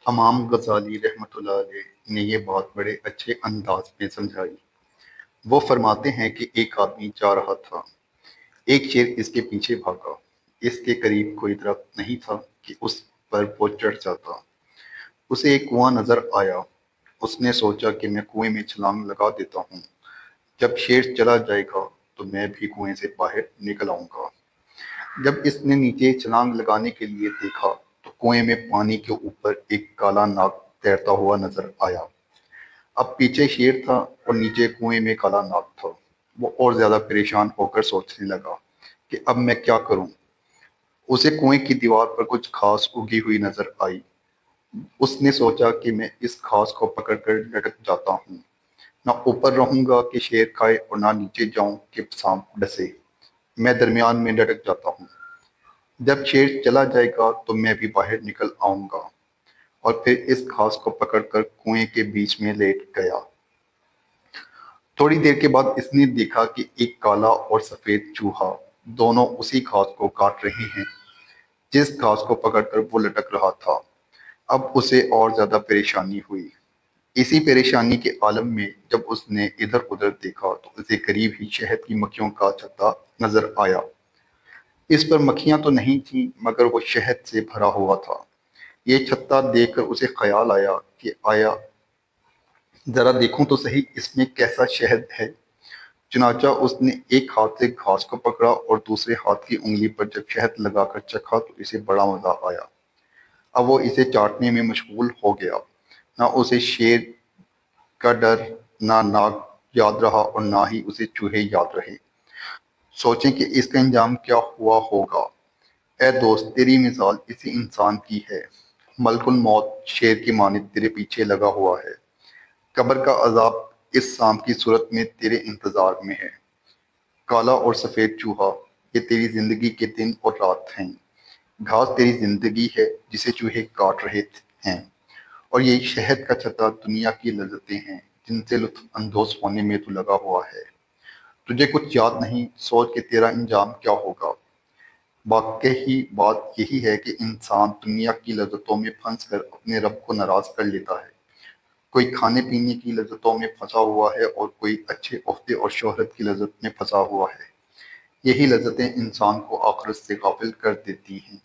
امام غزالی رحمۃ اللہ علیہ نے یہ بات بڑے اچھے انداز میں سمجھائی۔ وہ فرماتے ہیں کہ ایک آدمی جا رہا تھا، ایک شیر اس کے پیچھے بھاگا۔ اس کے قریب کوئی درخت نہیں تھا کہ اس پر وہ چڑھ جاتا۔ اسے ایک کنواں نظر آیا۔ اس نے سوچا کہ میں کنویں میں چھلانگ لگا دیتا ہوں، جب شیر چلا جائے گا تو میں بھی کنویں سے باہر نکل آؤں گا۔ جب اس نے نیچے چھلانگ لگانے کے لیے دیکھا تو کنویں میں پانی کے اوپر ایک کالا ناگ تیرتا ہوا نظر آیا۔ اب پیچھے شیر تھا اور نیچے کنویں میں کالا ناگ تھا۔ وہ اور زیادہ پریشان ہو کر سوچنے لگا کہ اب میں کیا کروں۔ اسے کنویں کی دیوار پر کچھ گھاس اگی ہوئی نظر آئی۔ اس نے سوچا کہ میں اس گھاس کو پکڑ کر لٹک جاتا ہوں، نہ اوپر رہوں گا کہ شیر کھائے اور نہ نیچے جاؤں کہ سانپ ڈسے۔ میں درمیان میں لٹک جاتا ہوں۔ جب شیر چلا جائے گا تو میں بھی باہر نکل آؤں گا، اور پھر اس گھاس کو پکڑ کر کنویں کے بیچ میں لیٹ گیا۔ تھوڑی دیر کے بعد اس نے دیکھا کہ ایک کالا اور سفید چوہا دونوں اسی گھاس کو کاٹ رہے ہیں جس گھاس کو پکڑ کر وہ لٹک رہا تھا۔ اب اسے اور زیادہ پریشانی ہوئی۔ اسی پریشانی کے عالم میں جب اس نے ادھر ادھر دیکھا تو اسے قریب ہی شہد کی مکھیوں کا چھتا نظر آیا۔ اس پر مکھیاں تو نہیں تھیں مگر وہ شہد سے بھرا ہوا تھا۔ یہ چھتا دیکھ کر اسے خیال آیا کہ آیا ذرا دیکھوں تو صحیح اس میں کیسا شہد ہے۔ چنانچہ اس نے ایک ہاتھ سے گھاس کو پکڑا اور دوسرے ہاتھ کی انگلی پر جب شہد لگا کر چکھا تو اسے بڑا مزہ آیا۔ اب وہ اسے چاٹنے میں مشغول ہو گیا۔ نہ اسے شیر کا ڈر، نہ ناگ یاد رہا اور نہ ہی اسے چوہے یاد رہے۔ سوچیں کہ اس کا انجام کیا ہوا ہوگا۔ اے دوست، تیری مثال اسی انسان کی ہے۔ ملک الموت شیر کی مانند تیرے پیچھے لگا ہوا ہے۔ قبر کا عذاب اس سانپ کی صورت میں تیرے انتظار میں ہے۔ کالا اور سفید چوہا، یہ تیری زندگی کے دن اور رات ہیں۔ گھاس تیری زندگی ہے جسے چوہے کاٹ رہے ہیں، اور یہ شہد کا چھتا دنیا کی لذتیں ہیں جن سے لطف اندوز ہونے میں تو لگا ہوا ہے۔ تجھے کچھ یاد نہیں، سوچ کہ تیرا انجام کیا ہوگا۔ واقعی بات یہی ہے کہ انسان دنیا کی لذتوں میں پھنس کر اپنے رب کو ناراض کر لیتا ہے۔ کوئی کھانے پینے کی لذتوں میں پھنسا ہوا ہے اور کوئی اچھے عہدے اور شہرت کی لذت میں پھنسا ہوا ہے۔ یہی لذتیں انسان کو آخرت سے غافل کر دیتی ہیں۔